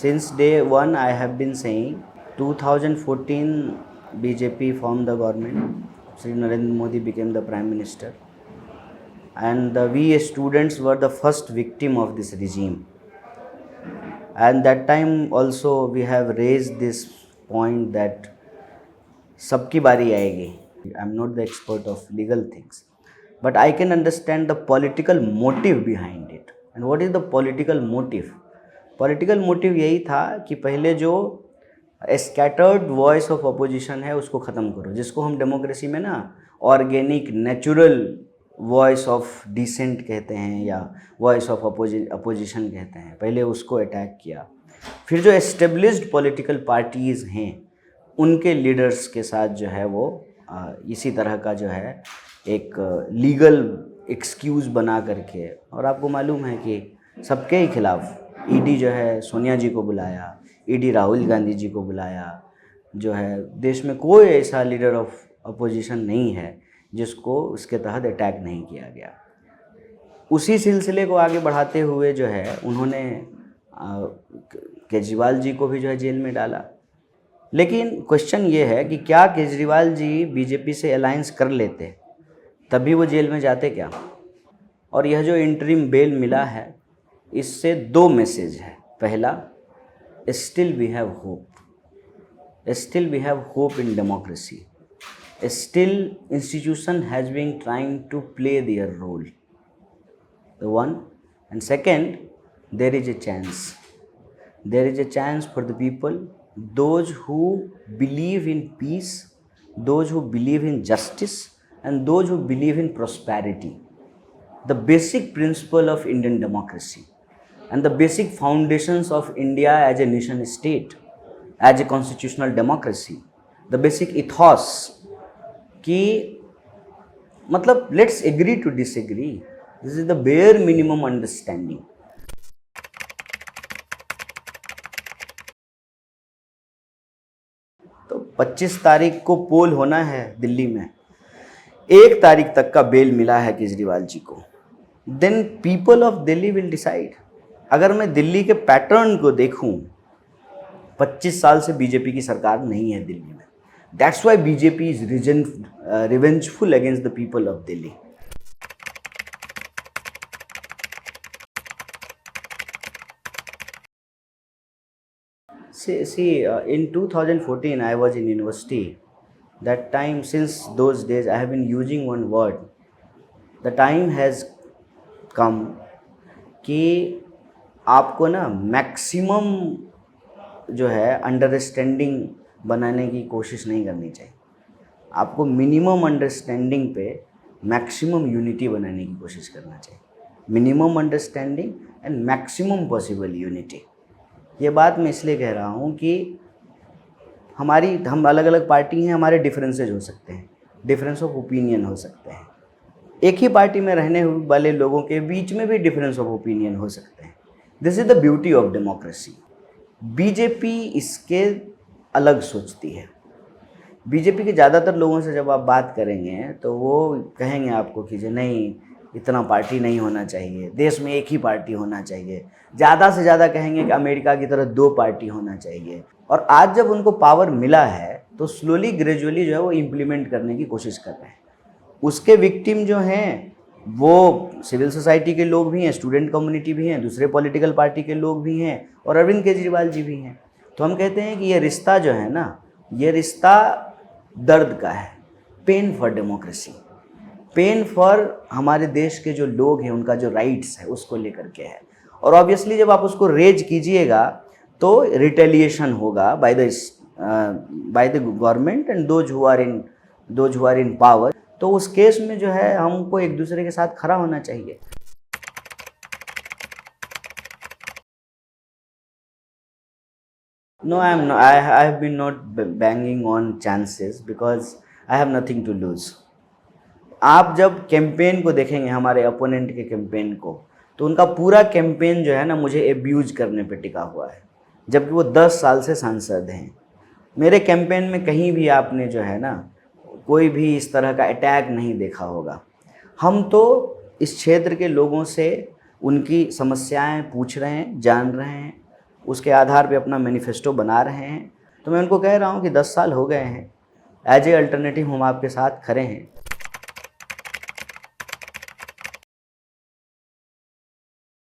Since day one, I have been saying 2014 BJP formed the government. Sri Narendra Modi became the Prime Minister, and we students were the first victim of this regime. And that time also we have raised this point that सबकी बारी आएगी. I am not the expert of legal things, but I can understand the political motive behind it. And what is the political motive? Political motive यही था कि पहले जो scattered voice of opposition है उसको ख़त्म करो, जिसको हम डेमोक्रेसी में ना organic natural voice of dissent कहते हैं या वॉइस ऑफ अपोजिशन कहते हैं. पहले उसको अटैक किया. फिर जो एस्टेब्लिश्ड पॉलिटिकल पार्टीज़ हैं उनके लीडर्स के साथ जो है वो इसी तरह का जो है एक लीगल एक्सक्यूज़ बना करके, और आपको मालूम है कि सबके ही खिलाफ ईडी जो है सोनिया जी को बुलाया, ईडी राहुल गांधी जी को बुलाया. जो है देश में कोई ऐसा लीडर ऑफ अपोजिशन नहीं है जिसको उसके तहत अटैक नहीं किया गया. उसी सिलसिले को आगे बढ़ाते हुए जो है उन्होंने केजरीवाल जी को भी जो है जेल में डाला. लेकिन क्वेश्चन ये है कि क्या केजरीवाल जी बीजेपी से अलायंस कर लेते तभी वो जेल में जाते क्या? और यह जो इंटरिम बेल मिला है इससे दो मैसेज है. पहला, still we have hope, still we have hope in democracy, still institution has been trying to play their role, one. And second, there is a chance for the people, those who believe in peace, those who believe in justice, and those who believe in prosperity, the basic principle of Indian democracy and the basic foundations of India as a nation state, as a constitutional democracy, the basic ethos कि मतलब let's agree to disagree. This is the bare minimum understanding. तो 25 तारीख को पोल होना है दिल्ली में. 1 तारीख तक का बेल मिला है केजरीवाल जी को. Then people of Delhi will decide. अगर मैं दिल्ली के पैटर्न को देखूं, 25 साल से बीजेपी की सरकार नहीं है दिल्ली में. That's why BJP is revengeful against the people of Delhi. See, in 2014 I was in university. That time, since those days I have been using one word. The time has come कि आपको ना maximum जो है understanding बनाने की कोशिश नहीं करनी चाहिए. आपको मिनिमम अंडरस्टैंडिंग पे मैक्सिमम यूनिटी बनाने की कोशिश करना चाहिए. Minimum understanding and maximum possible unity. ये बात मैं इसलिए कह रहा हूँ कि हम अलग अलग पार्टी हैं, हमारे डिफरेंसेज हो सकते हैं, डिफरेंस ऑफ ओपिनियन हो सकते हैं. एक ही पार्टी में रहने वाले लोगों के बीच में भी डिफरेंस ऑफ ओपिनियन हो सकते हैं. This is the beauty of democracy. BJP इसके अलग सोचती है. बीजेपी के ज़्यादातर लोगों से जब आप बात करेंगे तो वो कहेंगे आपको कि जो नहीं, इतना पार्टी नहीं होना चाहिए, देश में एक ही पार्टी होना चाहिए. ज़्यादा से ज़्यादा कहेंगे कि अमेरिका की तरह 2 पार्टी होना चाहिए. और आज जब उनको पावर मिला है तो स्लोली ग्रेजुअली जो है वो इम्प्लीमेंट करने की कोशिश कर रहे हैं. उसके विक्टिम जो हैं वो सिविल सोसाइटी के लोग भी हैं, स्टूडेंट कम्युनिटी भी हैं, दूसरे पॉलिटिकल पार्टी के लोग भी हैं, और अरविंद केजरीवाल जी भी हैं. तो हम कहते हैं कि ये रिश्ता जो है ना, ये रिश्ता दर्द का है. Pain for democracy, pain for हमारे देश के जो लोग हैं उनका जो राइट्स है उसको लेकर के है. और ऑब्वियसली जब आप उसको रेज कीजिएगा तो रिटेलिएशन होगा by the government and those who are in power. तो उस केस में जो है हमको एक दूसरे के साथ खड़ा होना चाहिए. No, I have been not banging on chances because I have nothing to lose. आप जब कैंपेन को देखेंगे, हमारे अपोनेंट के कैंपेन को, तो उनका पूरा कैंपेन जो है ना मुझे एब्यूज करने पे टिका हुआ है, जबकि वो 10 साल से सांसद हैं. मेरे कैंपेन में कहीं भी आपने जो है ना कोई भी इस तरह का अटैक नहीं देखा होगा. हम तो इस क्षेत्र के लोगों से उनकी समस्याएं पूछ रहे हैं, जान रहे हैं, उसके आधार पे अपना मैनिफेस्टो बना रहे हैं। तो मैं उनको कह रहा हूँ कि 10 साल हो गए हैं, एज ए अल्टरनेटिव हम आपके साथ खड़े हैं।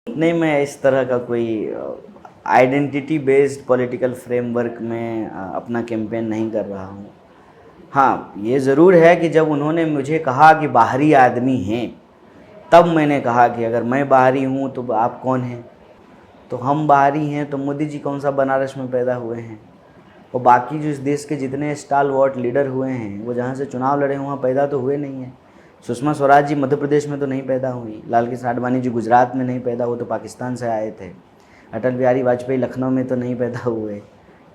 नहीं, मैं इस तरह का कोई आइडेंटिटी बेस्ड पॉलिटिकल फ्रेमवर्क में अपना कैंपेन नहीं कर रहा हूँ। हाँ, ये ज़रूर है कि जब उन्होंने मुझे कहा कि बाहरी आदमी हैं, तब मैंने कहा कि अगर मैं बाहरी हूँ तो आप कौन हैं? तो हम बाहरी हैं तो मोदी जी कौन सा बनारस में पैदा हुए हैं? और बाकी जो इस देश के जितने स्टालवर्ट लीडर हुए हैं वो जहाँ से चुनाव लड़े वहाँ पैदा तो हुए नहीं हैं। सुषमा स्वराज जी मध्य प्रदेश में तो नहीं पैदा हुई, लाल कृष्ण आडवाणी जी गुजरात में नहीं पैदा हुए, तो पाकिस्तान से आए थे। अटल बिहारी वाजपेयी लखनऊ में तो नहीं पैदा हुए,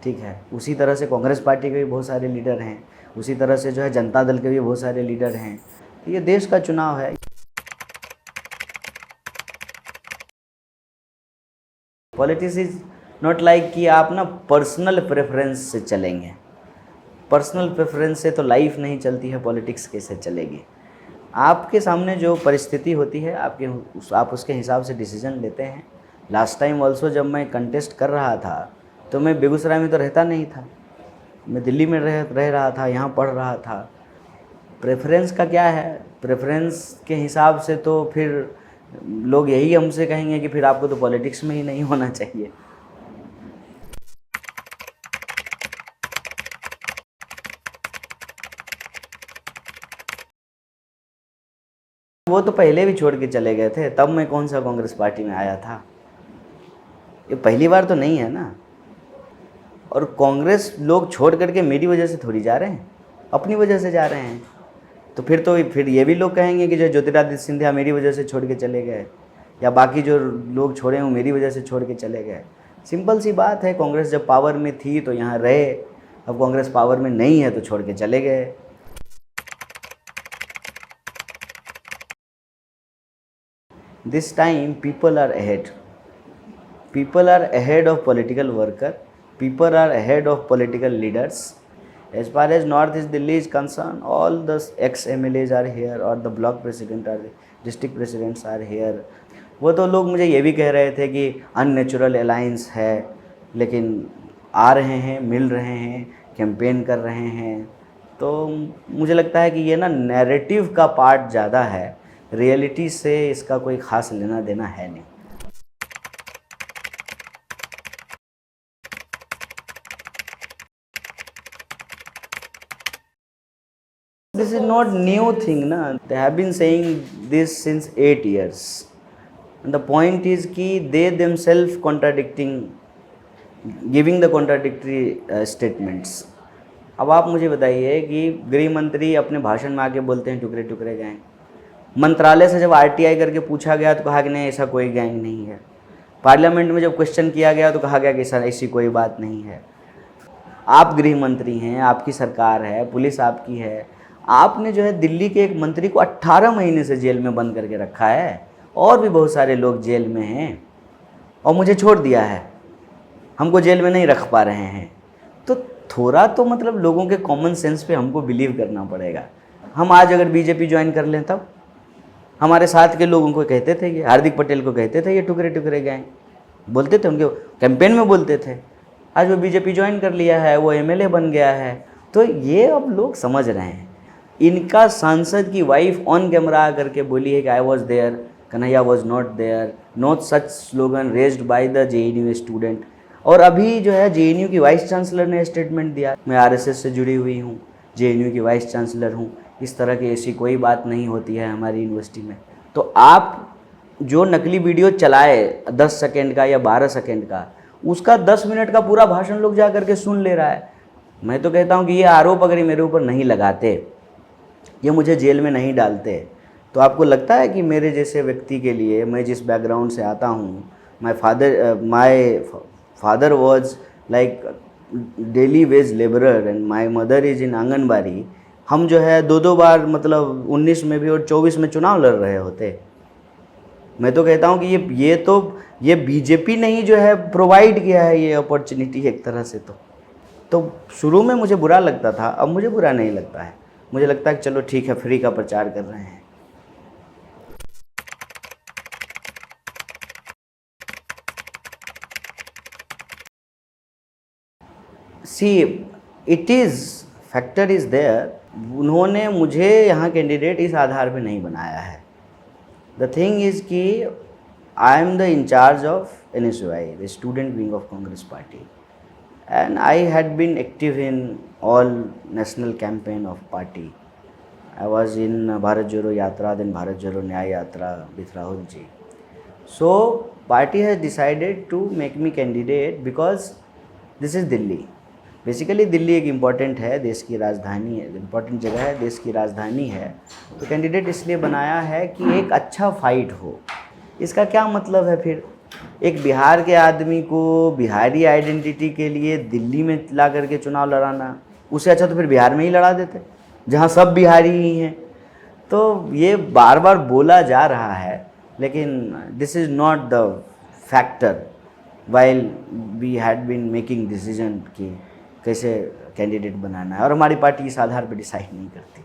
ठीक है। उसी तरह से कांग्रेस पार्टी के भी बहुत सारे लीडर हैं, उसी तरह से जो है जनता दल के भी बहुत सारे लीडर हैं। तो ये देश का चुनाव है। पॉलिटिक्स इज नॉट लाइक कि आप ना पर्सनल प्रेफरेंस से चलेंगे। पर्सनल प्रेफरेंस से तो लाइफ नहीं चलती है, पॉलिटिक्स कैसे चलेगी? आपके सामने जो परिस्थिति होती है आप उसके हिसाब से डिसीजन लेते हैं। लास्ट टाइम ऑल्सो जब मैं कंटेस्ट कर रहा था तो मैं बेगूसराय में तो रहता नहीं था, मैं दिल्ली में रह रहा था, यहाँ पढ़ रहा था। प्रेफरेंस का क्या है? प्रेफरेंस के हिसाब से तो फिर लोग यही हमसे कहेंगे कि फिर आपको तो पॉलिटिक्स में ही नहीं होना चाहिए। वो तो पहले भी छोड़ के चले गए थे, तब मैं कौन सा कांग्रेस पार्टी में आया था? ये पहली बार तो नहीं है ना। और कांग्रेस लोग छोड़ करके मेरी वजह से थोड़ी जा रहे हैं, अपनी वजह से जा रहे हैं। तो फिर ये भी लोग कहेंगे कि जो ज्योतिरादित्य सिंधिया मेरी वजह से छोड़ के चले गए, या बाकी जो लोग छोड़े हैं मेरी वजह से छोड़ के चले गए। सिंपल सी बात है, कांग्रेस जब पावर में थी तो यहाँ रहे, अब कांग्रेस पावर में नहीं है तो छोड़ के चले गए। This time people are ahead, people are ahead of political worker, people are ahead of political leaders. As far as North East Delhi is concerned, all the ex-MLAs are here, or the block president or the district presidents are here. वो तो लोग मुझे ये भी कह रहे थे कि अननेचुरल अलायंस है, लेकिन आ रहे हैं, मिल रहे हैं, कैंपेन कर रहे हैं। तो मुझे लगता है कि ये ना नैरेटिव का पार्ट ज़्यादा है, रियलिटी से इसका कोई ख़ास लेना देना है नहीं। This is not new thing na. They have been saying this since 8 years. And the point is कि they themselves contradicting, giving the contradictory statements. अब आप मुझे बताइए कि गृह मंत्री अपने भाषण में आके बोलते हैं टुकड़े टुकड़े गैंग, मंत्रालय से जब आरटीआई करके पूछा गया तो कहा कि नहीं ऐसा कोई गैंग नहीं है, पार्लियामेंट में जब क्वेश्चन किया गया तो कहा गया कि सर ऐसी कोई बात नहीं है। आप गृह मंत्री हैं, आपकी सरकार है, पुलिस आपकी है, आपने जो है दिल्ली के एक मंत्री को 18 महीने से जेल में बंद करके रखा है, और भी बहुत सारे लोग जेल में हैं, और मुझे छोड़ दिया है, हमको जेल में नहीं रख पा रहे हैं। तो थोड़ा तो मतलब लोगों के कॉमन सेंस पे हमको बिलीव करना पड़ेगा। हम आज अगर बीजेपी ज्वाइन कर लें, तब हमारे साथ के लोगों को कहते थे, ये हार्दिक पटेल को कहते थे ये टुकड़े टुकड़े गैंग, बोलते थे, उनके कैंपेन में बोलते थे। आज वो बीजेपी ज्वाइन कर लिया है, वो एमएलए बन गया है। तो ये अब लोग समझ रहे हैं। इनका सांसद की वाइफ ऑन कैमरा करके बोली है कि I was there, Kanhaiya was not there, not such slogan raised by the JNU student. और अभी जो है जेएनयू की वाइस चांसलर ने स्टेटमेंट दिया, मैं आरएसएस से जुड़ी हुई हूँ, जेएनयू की वाइस चांसलर हूँ, इस तरह की ऐसी कोई बात नहीं होती है हमारी यूनिवर्सिटी में। तो आप जो नकली वीडियो चलाए 10 सेकेंड का या 12 सेकेंड का, उसका 10 मिनट का पूरा भाषण लोग जा करके सुन ले रहा है। मैं तो कहता हूँ कि ये आरोप अगर मेरे ऊपर नहीं लगाते, ये मुझे जेल में नहीं डालते, तो आपको लगता है कि मेरे जैसे व्यक्ति के लिए, मैं जिस बैकग्राउंड से आता हूँ, my father was like daily veg labourer and my mother is in anganwadi, हम जो है 2-2 बार मतलब 19 में भी और 24 में चुनाव लड़ रहे होते। मैं तो कहता हूँ कि ये बीजेपी ने ही जो है प्रोवाइड किया है ये अपॉर्चुनिटी एक तरह से। तो शुरू में मुझे बुरा लगता था, अब मुझे बुरा नहीं लगता है। मुझे लगता है कि चलो ठीक है, फ्री का प्रचार कर रहे हैं। See it is factor is there, उन्होंने मुझे यहाँ कैंडिडेट इस आधार पे नहीं बनाया है। द थिंग इज़ कि I am the incharge of NSUI, the student wing of Congress party, and I had been active in all national campaign of party. I was in Bharat Jodo Yatra, then Bharat Jodo Nyay Yatra with Rahul ji. So party has decided to make me candidate because this is Delhi. Basically Delhi एक important है, देश की राजधानी है, important जगह है, देश की राजधानी है। तो कैंडिडेट इसलिए बनाया है कि एक अच्छा फाइट हो। इसका क्या मतलब है फिर? एक बिहार के आदमी को बिहारी आइडेंटिटी के लिए दिल्ली में ला करके चुनाव लड़ाना, उससे अच्छा तो फिर बिहार में ही लड़ा देते जहाँ सब बिहारी ही हैं। तो ये बार बार बोला जा रहा है, लेकिन this is not the factor while we had been making decision कि कैसे कैंडिडेट बनाना है, और हमारी पार्टी इस आधार पर डिसाइड नहीं करती।